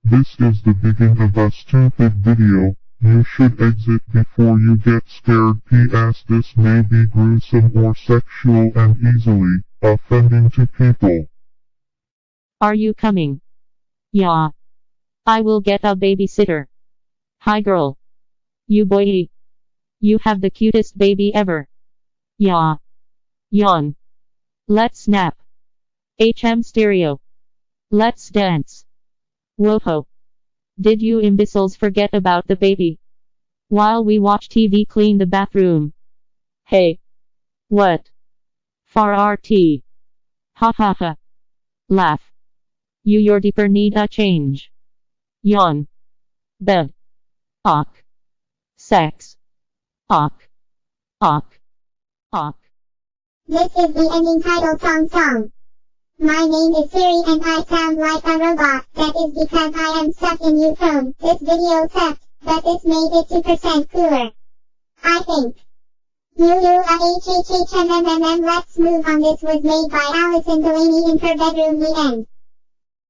This is the beginning of a stupid video. You should exit before you get scared. P.S. This may be gruesome or sexual and easily offending to people. Are you coming? Yeah. I will get a babysitter. Hi girl. You boy. You have the cutest baby ever. Yeah. Yawn. Let's snap. HM stereo. Let's dance. Whoa. Did you imbeciles forget about the baby? While we watch TV, clean the bathroom. Hey. What? For RT. Ha ha ha. Laugh. Your diaper need a change. Yawn. Bed. Awk. Sex. Awk. Awk. Awk. This is the ending title song. My name is Siri and I sound like a robot. That is because I am stuck in Ukraine. This video sucked, but this made it 2% cooler. I think. Let's move on. This was made by Allison Delaney in her bedroom. The end.